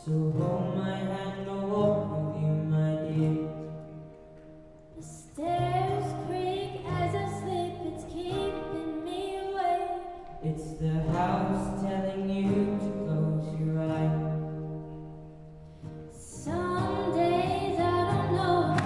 So hold my hand, I'll walk with you, my dear. The stairs creak as I sleep, it's keeping me awake. It's the house telling you to close your eyes. Some days I don't know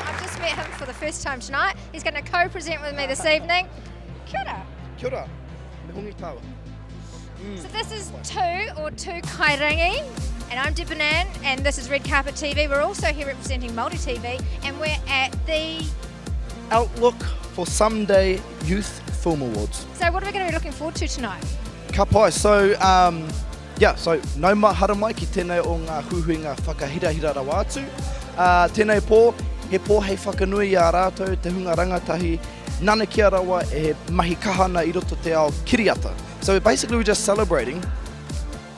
I've just met him for the first time tonight. He's going to co-present with me this evening. Kia ora. Kia ora, me hongi tawa. So this is two Kairangi, and I'm Dipanan, and this is Red Carpet TV. We're also here representing Māori TV, and we're at the... Outlook for Someday Youth Film Awards. So what are we going to be looking forward to tonight? Ka pai, so so nau mahara mai ki tēnei o ngā huhuinga whakahirahira rawa atu. Tēnei pō, he pō hei whakanui a rātou, te hunga rangatahi, nana kia rawa e he mahi kahana I roto te ao kiriata. So basically we're just celebrating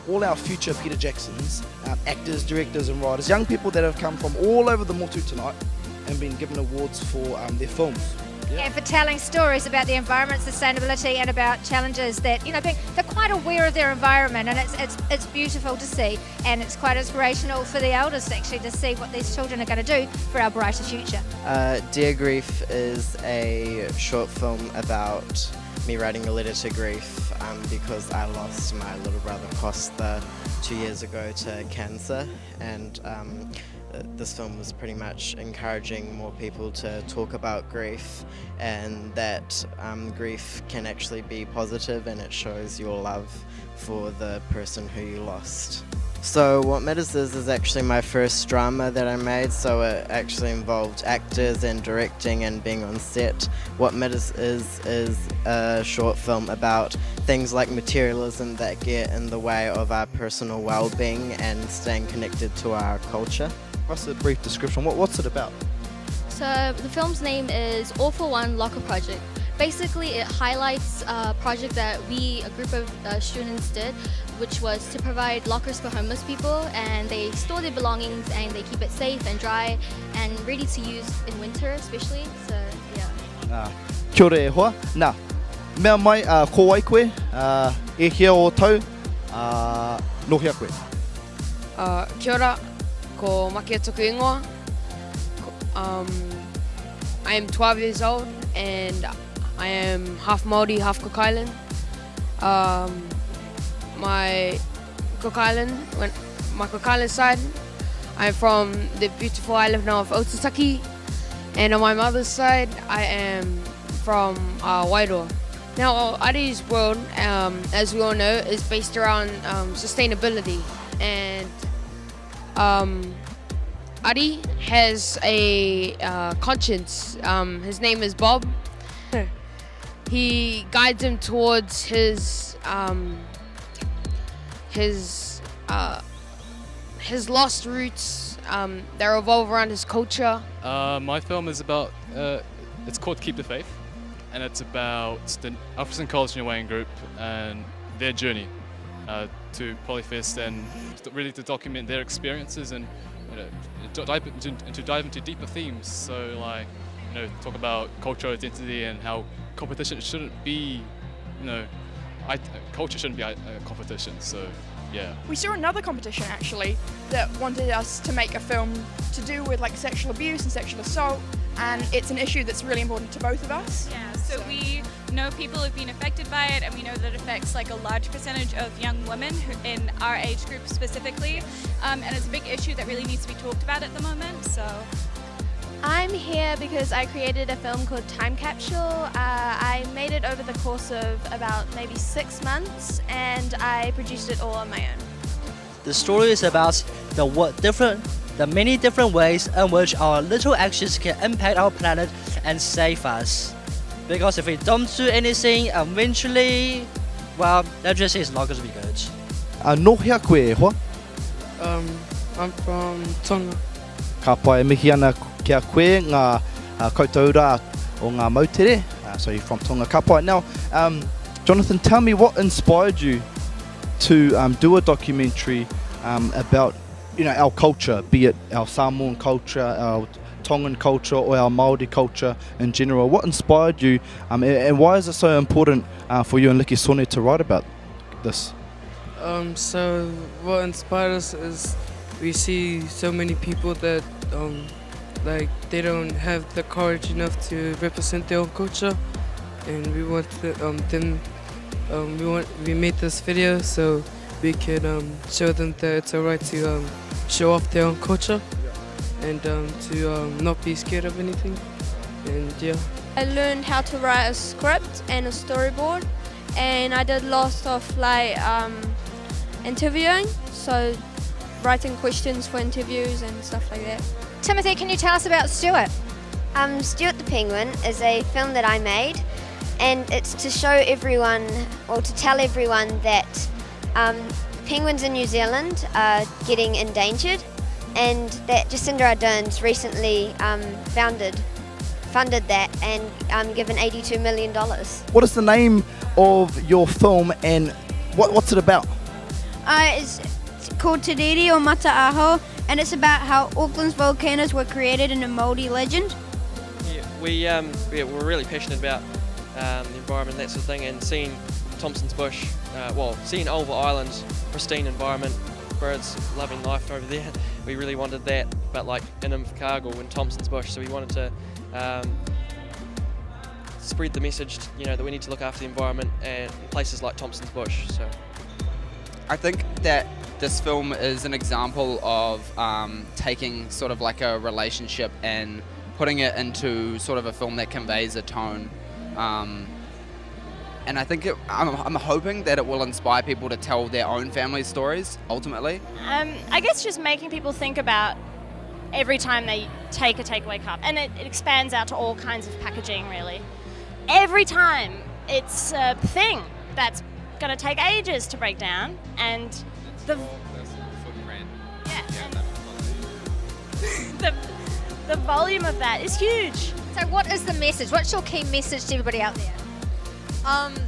all our future Peter Jacksons, actors, directors and writers, young people that have come from all over the motu tonight and been given awards for their films. Yeah. And for telling stories about the environment, sustainability, and about challenges that, you know, they're quite aware of their environment, and it's beautiful to see, and it's quite inspirational for the elders actually to see what these children are going to do for our brighter future. Dear Grief is a short film about me writing a letter to grief because I lost my little brother Costa 2 years ago to cancer, and this film was pretty much encouraging more people to talk about grief, and that grief can actually be positive, and it shows your love for the person who you lost. So What Matters is actually my first drama that I made, so it actually involved actors and directing and being on set. What Matters is a short film about things like materialism that get in the way of our personal well-being and staying connected to our culture. What's a brief description? What's it about? So the film's name is All for One Locker Project. Basically, it highlights a project that a group of students did, which was to provide lockers for homeless people, and they store their belongings and they keep it safe and dry and ready to use in winter especially, so yeah. Kia ora e hoa. Nā, mea mai ko wai koe, e hea o tau, no hea koe. Kia ora, ko Makia Tuku Ingoa. I am 12 years old and I am half Māori, half Cook Island. My Cook Island side, I'm from the beautiful island now of Otutaki, and on my mother's side, I am from Wairoa. Now, Ari's world, as we all know, is based around sustainability, and Ari has a conscience. His name is Bob. He guides him towards his lost roots that revolve around his culture. My film is about, it's called Keep the Faith, and it's about the Alfredson College Niawaian group and their journey to Polyfest, and really to document their experiences and to dive into deeper themes. So like, talk about cultural identity and how competition shouldn't be, culture shouldn't be a competition. So yeah. We saw another competition actually that wanted us to make a film to do with like sexual abuse and sexual assault, and it's an issue that's really important to both of us. Yeah, so we know people who've been affected by it, and we know that it affects like a large percentage of young women in our age group specifically, and it's a big issue that really needs to be talked about at the moment. So I'm here because I created a film called Time Capsule. I made it over the course of about maybe 6 months, and I produced it all on my own. The story is about the many different ways in which our little actions can impact our planet and save us. Because if we don't do anything, eventually, well, that just is not going to be good. No hea koe e hoa? I'm from Tonga. Ka pai mihi ana kia koe ngā koutou rā o ngā mautere. So you're from Tonga. Ka pai. Now, Jonathan, tell me what inspired you to do a documentary about our culture, be it our Samoan culture, our Tongan culture, or our Māori culture in general. What inspired you, and why is it so important for you and Liki Sone to write about this? So what inspired us is we see so many people that they don't have the courage enough to represent their own culture, and we want them. We made this video so we can show them that it's alright to show off their own culture and to not be scared of anything. And yeah. I learned how to write a script and a storyboard, and I did lots of interviewing, so writing questions for interviews and stuff like that. Timothy, can you tell us about Stuart? Stuart the Penguin is a film that I made, and it's to show everyone, or to tell everyone that penguins in New Zealand are getting endangered, and that Jacinda Ardern's recently funded that and given $82 million. What is the name of your film, and what's it about? It's called Te Riri o Mataaho, and it's about how Auckland's volcanoes were created in a Māori legend. Yeah, we're really passionate about the environment, that sort of thing, and seeing Thompson's Bush, seeing Ulva Island's pristine environment, birds loving life over there. We really wanted that, but like in Invercargill and Thompson's Bush, so we wanted to spread the message, that we need to look after the environment and places like Thompson's Bush. So I think that this film is an example of taking sort of like a relationship and putting it into sort of a film that conveys a tone. And I think I'm hoping that it will inspire people to tell their own family stories, ultimately. I guess just making people think about every time they take a takeaway cup. And it expands out to all kinds of packaging, really. Every time it's a thing that's going to take ages to break down, and the volume of that is huge. So what is the message? What's your key message to everybody out there?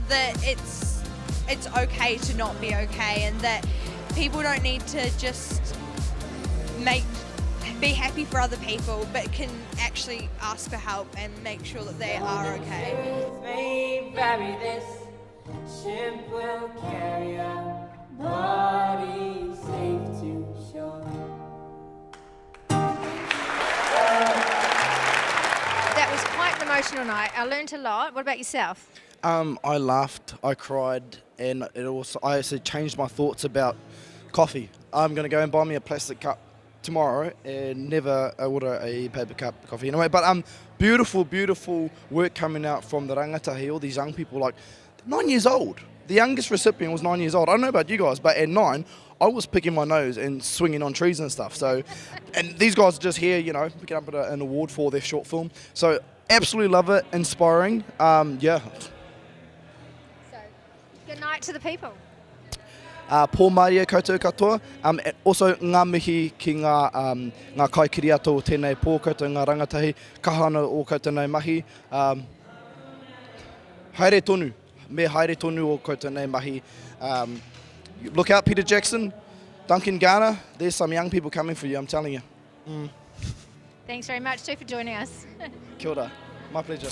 That it's okay to not be okay, and that people don't need to just be happy for other people, but can actually ask for help and make sure that they are okay. Bury this ship will carry a body safe to shore. That was quite an emotional night. I learned a lot. What about yourself? I laughed, I cried, and I also changed my thoughts about coffee. I'm going to go and buy me a plastic cup tomorrow and never order a paper cup of coffee anyway. But beautiful, beautiful work coming out from the rangatahi, all these young people, like 9 years old. The youngest recipient was 9 years old. I don't know about you guys, but at 9, I was picking my nose and swinging on trees and stuff. So, and these guys are just here, picking up an award for their short film. So, absolutely love it, inspiring. Yeah. Good night to the people. Pō Māria koutou katoa. Also, ngā mihi ki ngā kaikiri ato o tēnei pō koutou ngā rangatahi, kahana o koutou nei mahi. Haere tonu, me haere tonu o koutou nei mahi. Look out, Peter Jackson, Duncan Garner, there's some young people coming for you, I'm telling you. Thanks very much, too, for joining us. Kia ora, my pleasure.